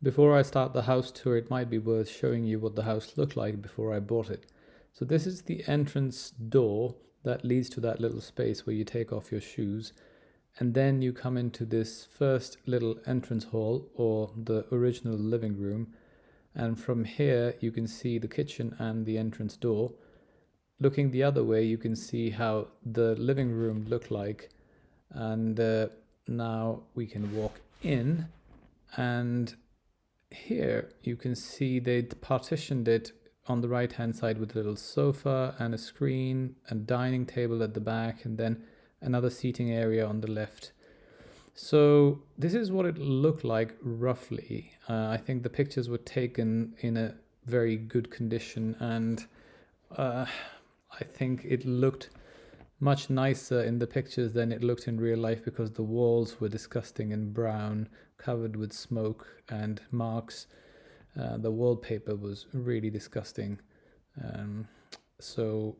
Before I start the house tour, it might be worth showing you what the house looked like before I bought it. So this is the entrance door that leads to that little space where you take off your shoes. And then you come into this first little entrance hall, or the original living room. And from here you can see the kitchen and the entrance door. Looking the other way, you can see how the living room looked like. And now we can walk in, and here you can see they partitioned it on the right hand side with a little sofa and a screen and dining table at the back, and then another seating area on the left. So this is what it looked like roughly. I think the pictures were taken in a very good condition, and I think it looked much nicer in the pictures than it looked in real life, because the walls were disgusting and brown, covered with smoke and marks. The wallpaper was really disgusting. So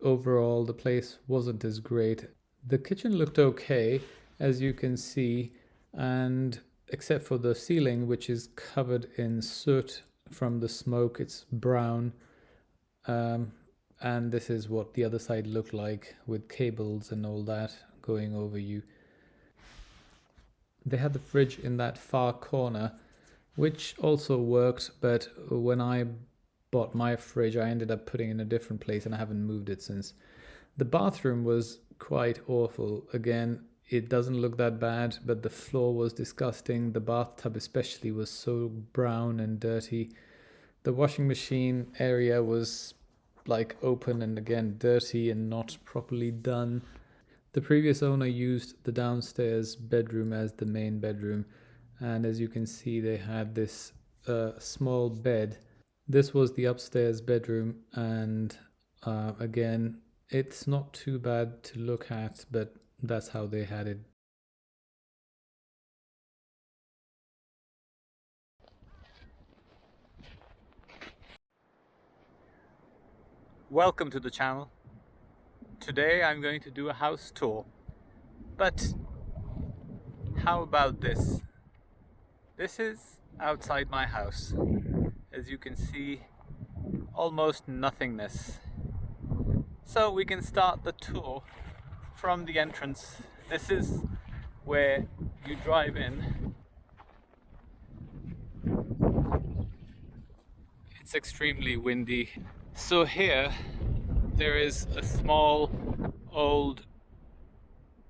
overall, the place wasn't as great. The kitchen looked okay, as you can see, and except for the ceiling, which is covered in soot from the smoke, it's brown. And this is what the other side looked like, with cables and all that going over you. They had the fridge in that far corner, which also worked, but when I bought my fridge, I ended up putting it in a different place, and I haven't moved it since. The bathroom was quite awful. Again, it doesn't look that bad, but the floor was disgusting. The bathtub especially was so brown and dirty. The washing machine area was like open and again dirty and not properly done. The previous owner used the downstairs bedroom as the main bedroom, and as you can see, they had this small bed. This was the upstairs bedroom, and again, it's not too bad to look at, but that's how they had it. Welcome to the channel. Today I'm going to do a house tour, but how about this? This is outside my house. As you can see, almost nothingness. So we can start the tour from the entrance. This is where you drive in. It's extremely windy. So here there is a small old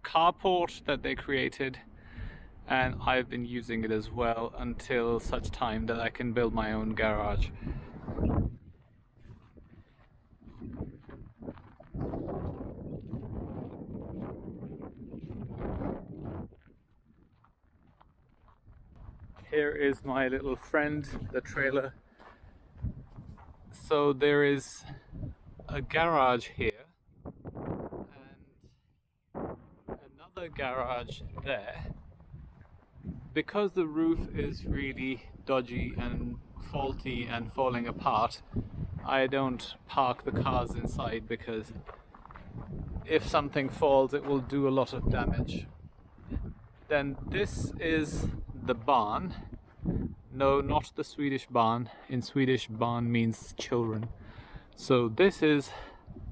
carport that they created, and I've been using it as well until such time that I can build my own garage. Here is my little friend, the trailer. So there is a garage here and another garage there. Because the roof is really dodgy and faulty and falling apart, I don't park the cars inside, because if something falls it will do a lot of damage. Then this is the barn. No, not the Swedish barn. In Swedish, barn means children. So this is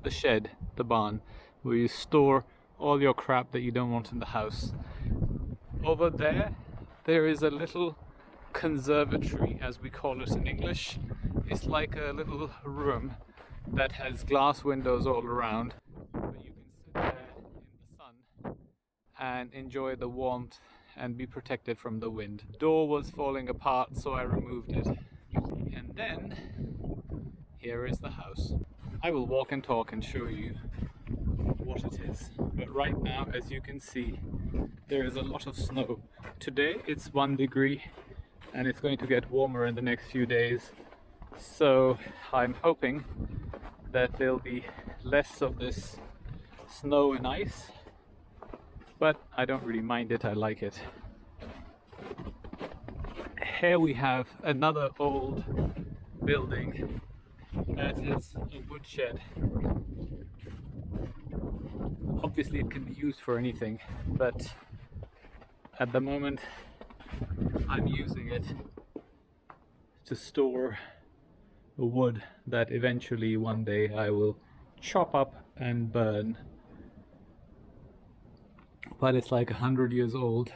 the shed, the barn, where you store all your crap that you don't want in the house. Over there is a little conservatory, as we call it in English. It's like a little room that has glass windows all around, but you can sit there in the sun and enjoy the warmth and be protected from the wind. The door was falling apart, so I removed it. And then here is the house. I will walk and talk and show you what it is. But right now, as you can see, there is a lot of snow. Today it's 1 degree and it's going to get warmer in the next few days. So I'm hoping that there'll be less of this snow and ice. But I don't really mind it, I like it. Here we have another old building that is a woodshed. Obviously it can be used for anything, but at the moment I'm using it to store wood that eventually one day I will chop up and burn. But it's like 100 years old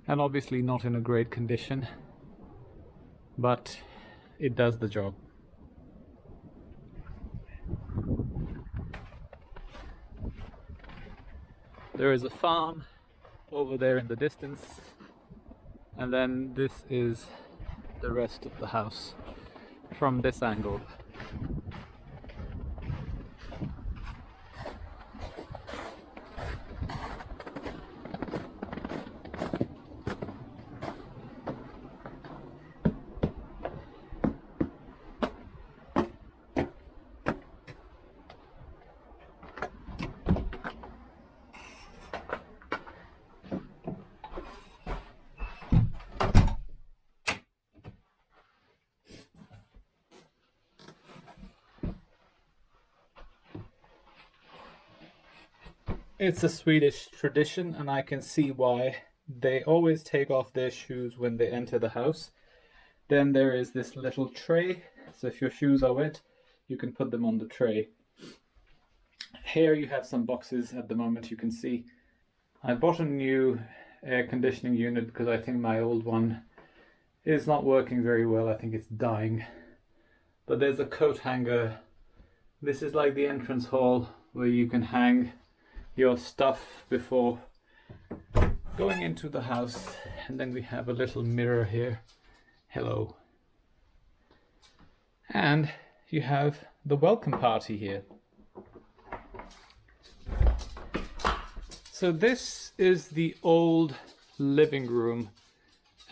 and obviously not in a great condition, but it does the job. There is a farm over there in the distance, and then this is the rest of the house from this angle. It's a Swedish tradition, and I can see why. They always take off their shoes when they enter the house. Then there is this little tray, so if your shoes are wet, you can put them on the tray. Here you have some boxes at the moment, you can see. I bought a new air conditioning unit because I think my old one is not working very well. I think it's dying. But there's a coat hanger. This is like the entrance hall where you can hang your stuff before going into the house. And then we have a little mirror here. Hello. And you have the welcome party here. So this is the old living room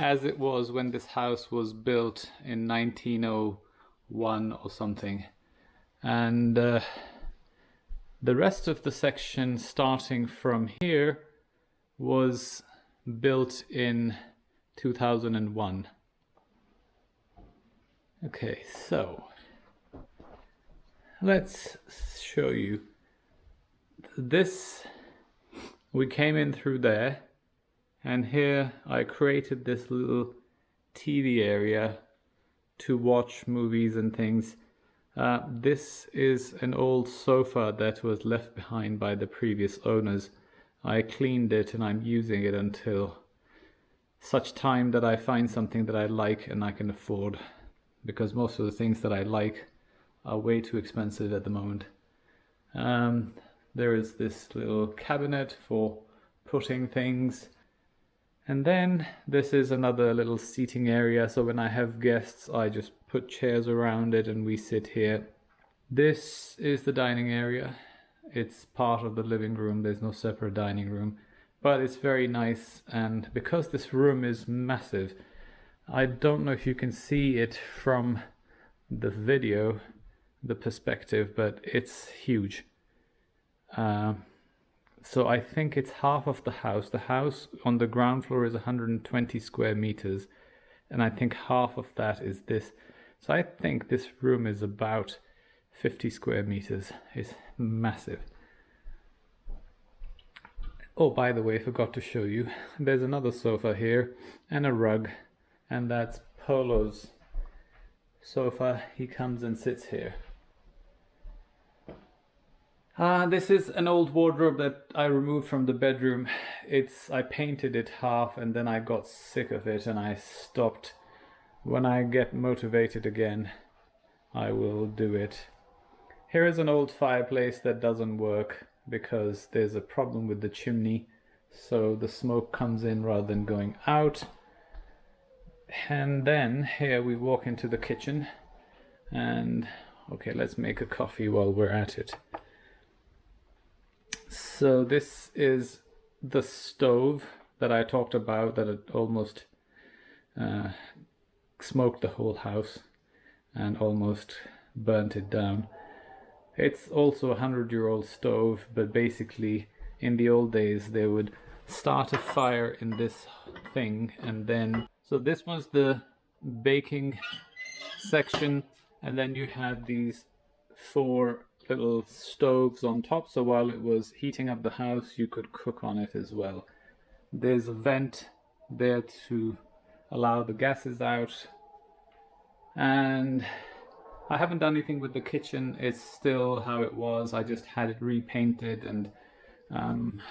as it was when this house was built in 1901 or something. And the rest of the section starting from here was built in 2001. Okay, so let's show you. This, we came in through there, and here I created this little TV area to watch movies and things. This is an old sofa that was left behind by the previous owners. I cleaned it and I'm using it until such time that I find something that I like and I can afford, because most of the things that I like are way too expensive at the moment. There is this little cabinet for putting things. And then this is another little seating area, so when I have guests I just put chairs around it and we sit here. This is the dining area. It's part of the living room, there's no separate dining room, but it's very nice. And because this room is massive, I don't know if you can see it from the video, the perspective, but it's huge. So I think it's half of the house. The house on the ground floor is 120 square meters, and I think half of that is this. So I think this room is about 50 square meters. It's massive. Oh, by the way, I forgot to show you. There's another sofa here and a rug, and that's Polo's sofa. He comes and sits here. This is an old wardrobe that I removed from the bedroom. I painted it half and then I got sick of it and I stopped. When I get motivated again, I will do it. Here is an old fireplace that doesn't work because there's a problem with the chimney, so the smoke comes in rather than going out. And then here we walk into the kitchen, and okay, let's make a coffee while we're at it. So this is the stove that I talked about, that it almost smoked the whole house and almost burnt it down. It's also a 100-year-old stove, but basically in the old days they would start a fire in this thing, and then so this was the baking section, and then you had these 4 little stoves on top, so while it was heating up the house you could cook on it as well. There's a vent there to allow the gases out, And I haven't done anything with the kitchen. It's still how it was. I just had it repainted and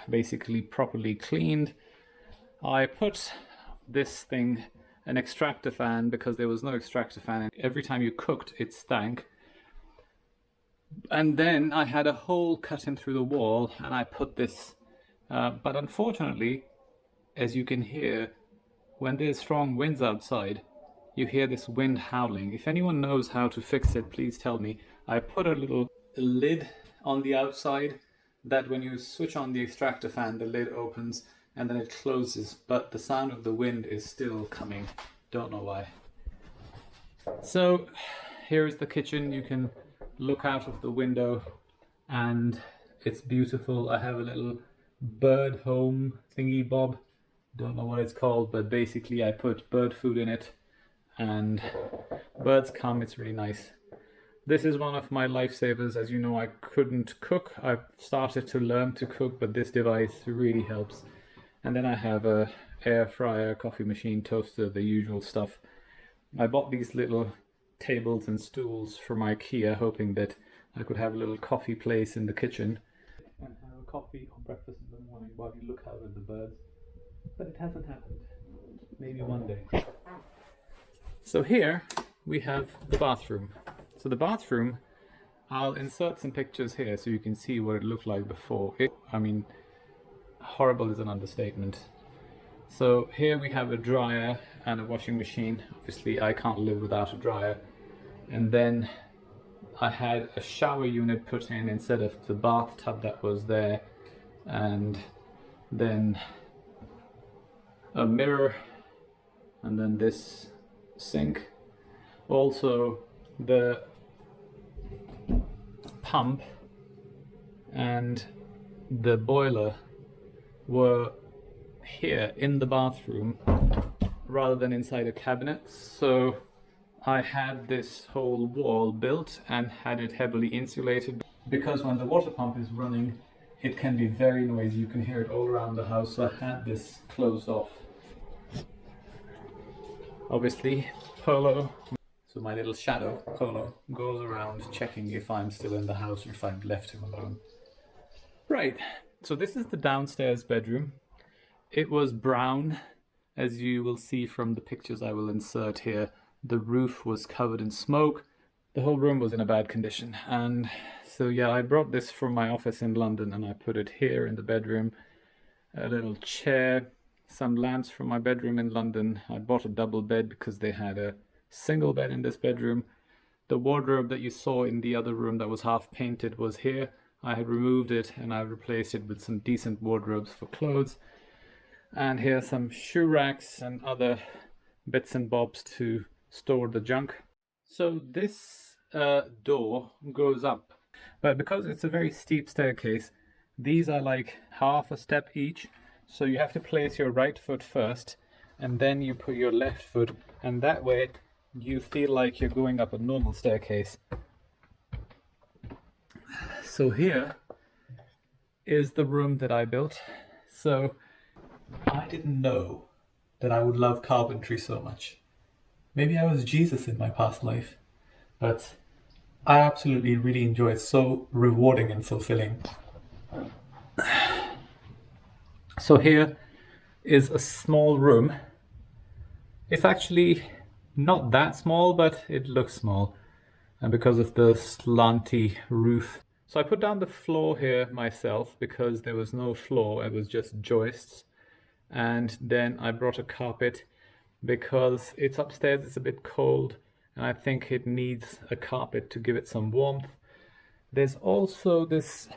basically properly cleaned. I put this thing, an extractor fan, because there was no extractor fan, and every time you cooked it stank. And then I had a hole cut in through the wall, and I put this, but unfortunately, as you can hear, when there's strong winds outside, you hear this wind howling. If anyone knows how to fix it, please tell me. I put a little lid on the outside that when you switch on the extractor fan, the lid opens and then it closes, but the sound of the wind is still coming. Don't know why. So here is the kitchen. You can look out of the window and it's beautiful. I have a little bird home thingy bob. Don't know what it's called, but basically I put bird food in it and birds come. It's really nice. This is one of my lifesavers. As you know, I couldn't cook. I've started to learn to cook, but this device really helps. And then I have a air fryer, coffee machine, toaster, the usual stuff. I bought these little tables and stools from IKEA, hoping that I could have a little coffee place in the kitchen and have a coffee or breakfast in the morning while you look out at the birds. But it hasn't happened. Maybe one day. So here we have the bathroom. So the bathroom, I'll insert some pictures here so you can see what it looked like before. I mean, horrible is an understatement. So here we have a dryer and a washing machine. Obviously I can't live without a dryer. And then I had a shower unit put in instead of the bathtub that was there. And then a mirror, and then this sink. Also the pump and the boiler were here in the bathroom rather than inside a cabinet. So I had this whole wall built and had it heavily insulated, because when the water pump is running it can be very noisy. You can hear it all around the house. So I had this closed off. Obviously Polo, so my little shadow Polo, goes around checking if I'm still in the house or if I've left him alone. Right, so this is the downstairs bedroom. It was brown, as you will see from the pictures I will insert here. The roof was covered in smoke. The whole room was in a bad condition. And so yeah, I brought this from my office in London and I put it here in the bedroom. A little chair, some lamps from my bedroom in London. I bought a double bed because they had a single bed in this bedroom. The wardrobe that you saw in the other room that was half painted was here. I had removed it and I replaced it with some decent wardrobes for clothes. And here are some shoe racks and other bits and bobs to store the junk. So this door goes up, but because it's a very steep staircase, these are like half a step each. So you have to place your right foot first and then you put your left foot, and that way you feel like you're going up a normal staircase. So here is the room that I built. So I didn't know that I would love carpentry so much. Maybe I was Jesus in my past life, but I absolutely really enjoy it. It's so rewarding and fulfilling. So here is a small room. It's actually not that small, but it looks small, and because of the slanty roof. So I put down the floor here myself because there was no floor, it was just joists. And then I brought a carpet because it's upstairs, it's a bit cold, and I think it needs a carpet to give it some warmth. There's also this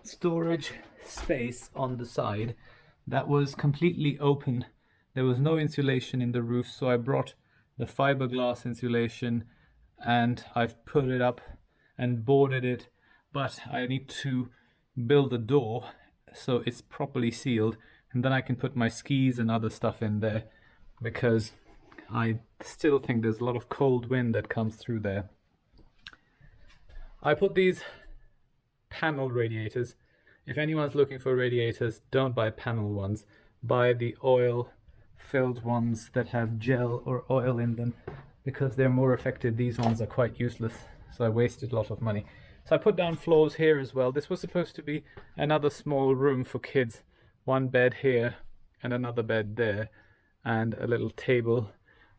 storage space on the side that was completely open. There was no insulation in the roof, so I brought the fiberglass insulation and I've put it up and boarded it, but I need to build a door so it's properly sealed, and then I can put my skis and other stuff in there, because I still think there's a lot of cold wind that comes through there. I put these panel radiators. If anyone's looking for radiators, don't buy panel ones. Buy the oil filled ones that have gel or oil in them. because they're more effective. These ones are quite useless, so I wasted a lot of money. So I put down floors here as well. This was supposed to be another small room for kids. One bed here and another bed there and a little table.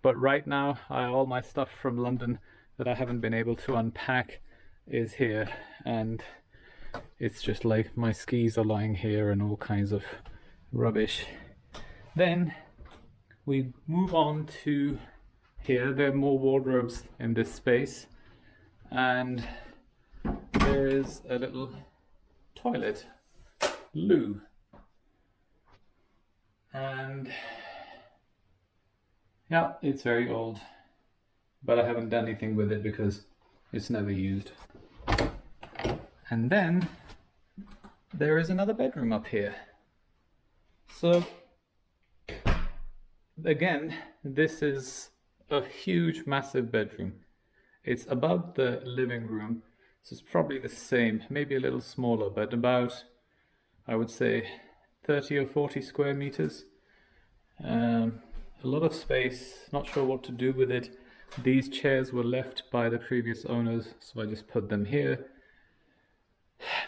But right now, all my stuff from London that I haven't been able to unpack is here. And it's just like my skis are lying here and all kinds of rubbish. Then we move on to here. There are more wardrobes in this space. And there's a little toilet, loo. And yeah, it's very old, but I haven't done anything with it because it's never used. And then there is another bedroom up here. So again, this is a huge, massive bedroom. It's above the living room, so it's probably the same, maybe a little smaller, but about, I would say, 30 or 40 square meters. A lot of space, not sure what to do with it. These chairs were left by the previous owners, so I just put them here.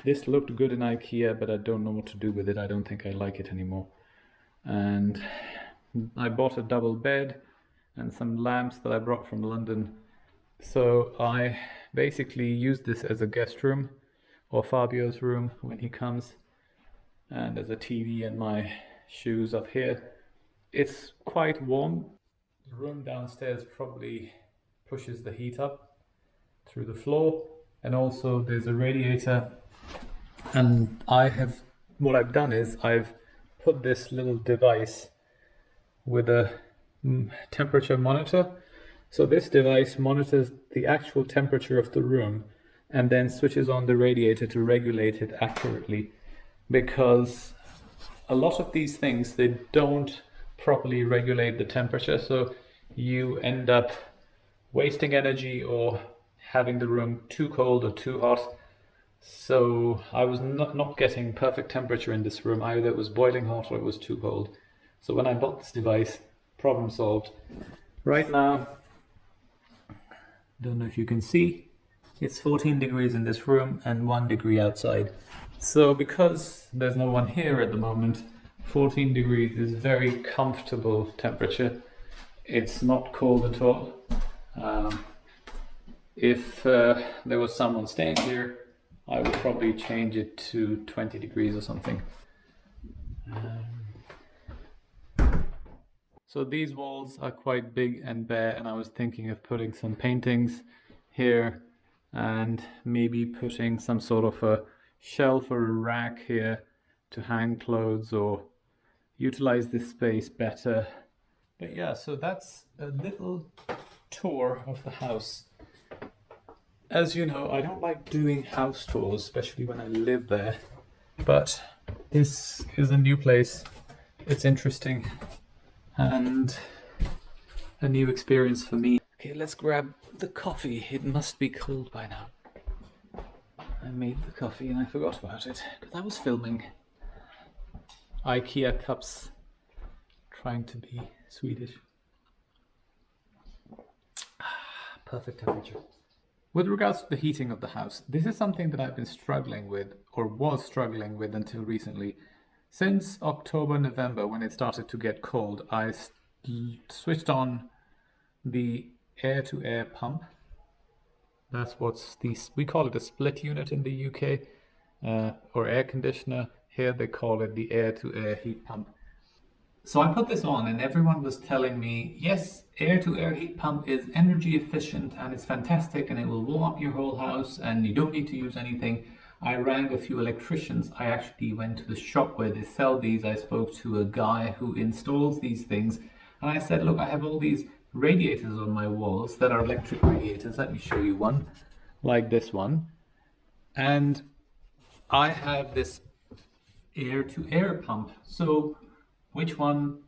This looked good in IKEA, but I don't know what to do with it. I don't think I like it anymore. And I bought a double bed and some lamps that I brought from London. So I basically use this as a guest room, or Fabio's room when he comes, and there's a TV and my shoes up here. It's quite warm. The room downstairs probably pushes the heat up through the floor, and also there's a radiator. And what I've done is I've put this little device with a temperature monitor. So this device monitors the actual temperature of the room and then switches on the radiator to regulate it accurately, because a lot of these things, they don't properly regulate the temperature, so you end up wasting energy or having the room too cold or too hot. So I was not getting perfect temperature in this room. Either it was boiling hot or it was too cold. So when I bought this device, problem solved. Right now, don't know if you can see, it's 14 degrees in this room and 1 degree outside. So because there's no one here at the moment, 14 degrees is very comfortable temperature. It's not cold at all. If there was someone staying here, I would probably change it to 20 degrees or something. So these walls are quite big and bare, and I was thinking of putting some paintings here and maybe putting some sort of a shelf or a rack here to hang clothes or utilize this space better. But yeah, so that's a little tour of the house. As you know, I don't like doing house tours, especially when I live there, but this is a new place. It's interesting and a new experience for me. Okay, let's grab the coffee. It must be cold by now. I made the coffee and I forgot about it because I was filming. IKEA cups, trying to be Swedish. Perfect temperature. With regards to the heating of the house, this is something that I've been struggling with, or was struggling with until recently. Since October, November, when it started to get cold, I switched on the air-to-air pump. That's we call it a split unit in the UK, or air conditioner. Here they call it the air-to-air heat pump. So I put this on and everyone was telling me, yes, air-to-air heat pump is energy efficient and it's fantastic and it will warm up your whole house and you don't need to use anything. I rang a few electricians. I actually went to the shop where they sell these. I spoke to a guy who installs these things and I said, look, I have all these radiators on my walls that are electric radiators. Let me show you one, like this one. And I have this air-to-air pump. So which one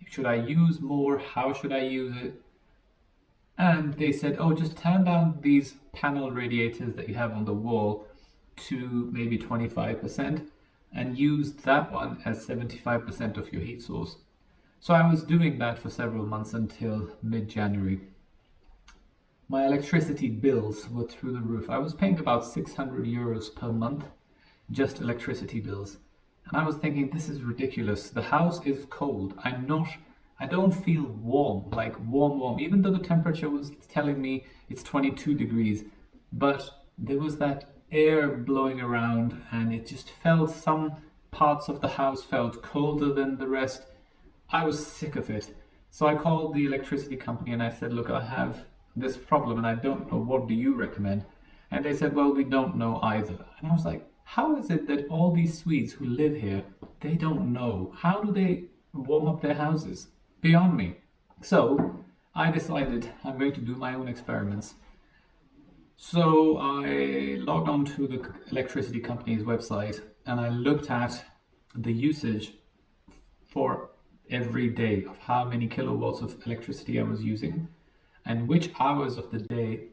should I use more? How should I use it? And they said, oh, just turn down these panel radiators that you have on the wall to maybe 25% and use that one as 75% of your heat source. So I was doing that for several months until mid-January. my electricity bills were through the roof. I was paying about 600 euros per month, just electricity bills. And I was thinking, this is ridiculous. The house is cold. I don't feel warm, like warm, even though the temperature was telling me it's 22 degrees. But there was that air blowing around, and it just felt, some parts of the house felt colder than the rest. I was sick of it. So I called the electricity company and I said, look, I have this problem and I don't know, what do you recommend? And they said, well, we don't know either. And I was like, how is it that all these Swedes who live here, they don't know? How do they warm up their houses? Beyond me. So I decided I'm going to do my own experiments. So I logged on to the electricity company's website and I looked at the usage for every day of how many kilowatts of electricity I was using and which hours of the day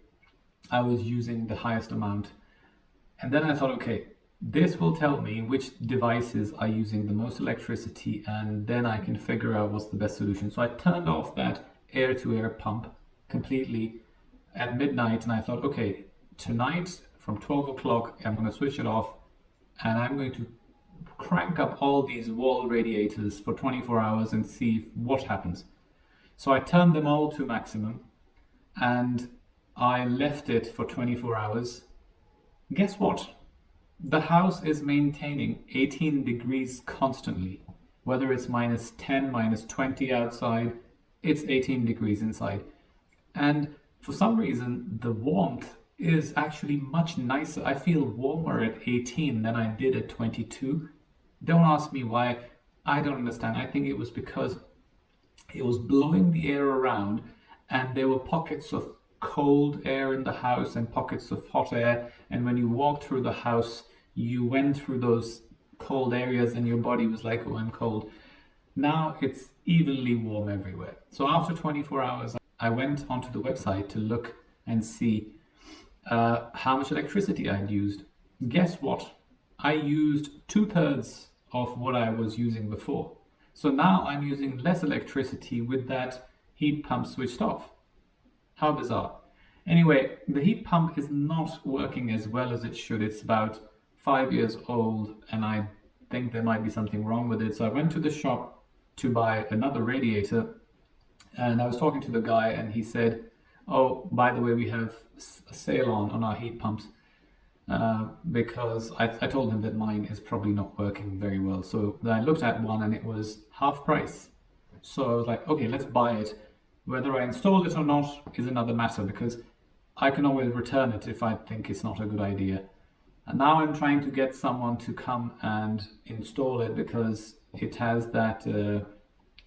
I was using the highest amount. And then I thought, okay, this will tell me which devices are using the most electricity, and then I can figure out what's the best solution. So I turned off that air-to-air pump completely at midnight, and I thought, okay, tonight from 12 o'clock, I'm going to switch it off, and I'm going to crank up all these wall radiators for 24 hours and see what happens. So I turned them all to maximum, and I left it for 24 hours. Guess what? The house is maintaining 18 degrees constantly. Whether it's minus 10, minus 20 outside, it's 18 degrees inside. And for some reason, the warmth is actually much nicer. I feel warmer at 18 than I did at 22. Don't ask me why. I don't understand. I think it was because it was blowing the air around and there were pockets of cold air in the house and pockets of hot air. And when you walked through the house, you went through those cold areas and your body was like, oh, I'm cold. Now it's evenly warm everywhere. So after 24 hours, I went onto the website to look and see how much electricity I'd used. Guess what? I used 2/3 of what I was using before. So now I'm using less electricity with that heat pump switched off. How bizarre. Anyway, the heat pump is not working as well as it should. It's about 5 years old and I think there might be something wrong with it. So I went to the shop to buy another radiator and I was talking to the guy and he said, oh, by the way, we have a sale on our heat pumps. Because I told him that mine is probably not working very well. So I looked at one and it was half price. So I was like, okay, let's buy it. Whether I install it or not is another matter because I can always return it if I think it's not a good idea. And now I'm trying to get someone to come and install it because it has that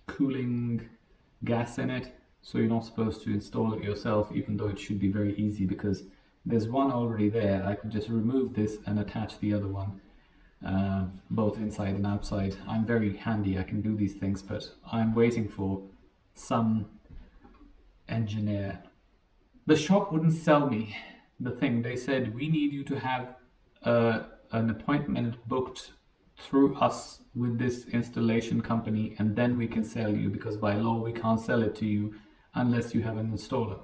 cooling gas in it. So you're not supposed to install it yourself, even though it should be very easy because there's one already there. I could just remove this and attach the other one, both inside and outside. I'm very handy, I can do these things, but I'm waiting for some engineer. The shop wouldn't sell me the thing. They said, we need you to have an appointment booked through us with this installation company and then we can sell you because by law we can't sell it to you unless you have an installer.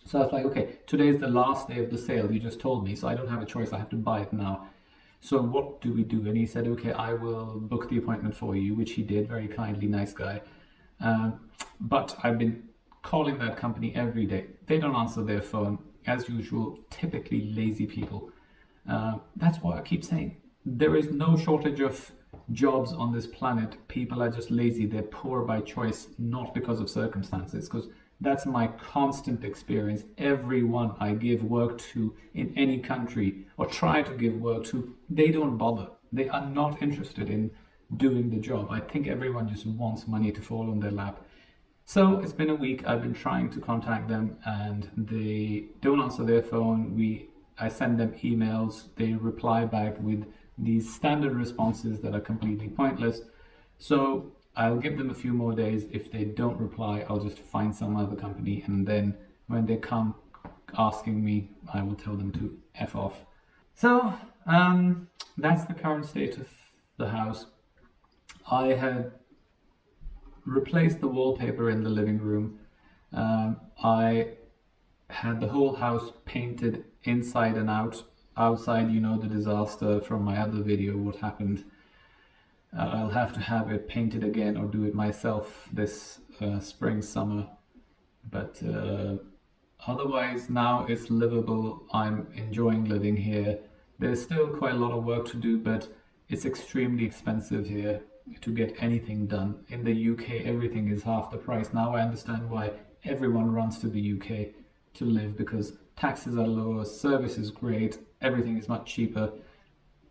So I was like, okay, today is the last day of the sale, you just told me, so I don't have a choice, I have to buy it now. So what do we do? And he said, okay, I will book the appointment for you, which he did, very kindly, nice guy. But I've been calling that company every day. They don't answer their phone, as usual, typically lazy people. That's why I keep saying, there is no shortage of jobs on this planet. People are just lazy, they're poor by choice, not because of circumstances, because that's my constant experience. Everyone I give work to in any country or try to give work to, they don't bother. They are not interested in doing the job. I think everyone just wants money to fall on their lap. So it's been a week. I've been trying to contact them and they don't answer their phone. I send them emails. They reply back with these standard responses that are completely pointless. So I'll give them a few more days. If they don't reply, I'll just find some other company. And then when they come asking me, I will tell them to F off. So that's the current state of the house. I had replaced the wallpaper in the living room. I had the whole house painted inside and out. Outside, you know, the disaster from my other video, what happened. I'll have to have it painted again or do it myself this spring, summer. But otherwise, now it's livable. I'm enjoying living here. There's still quite a lot of work to do, but it's extremely expensive here to get anything done. In the UK, everything is half the price. Now I understand why everyone runs to the UK to live, because taxes are lower, service is great, everything is much cheaper.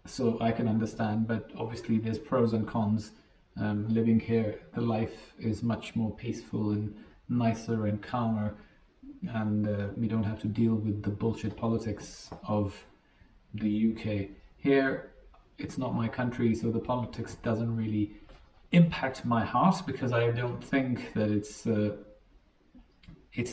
So I can understand, but obviously there's pros and cons. Living here, the life is much more peaceful and nicer and calmer, and we don't have to deal with the bullshit politics of the UK. Here, it's not my country, so the politics doesn't really impact my heart, because I don't think that it's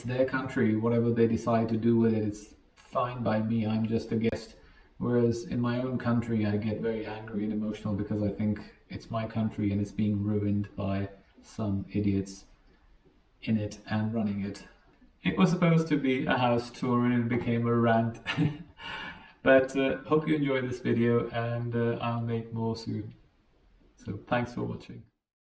their country. Whatever they decide to do with it, it's fine by me. I'm just a guest. Whereas in my own country, I get very angry and emotional because I think it's my country and it's being ruined by some idiots in it and running it. It was supposed to be a house tour and it became a rant. But hope you enjoyed this video, and I'll make more soon. So thanks for watching.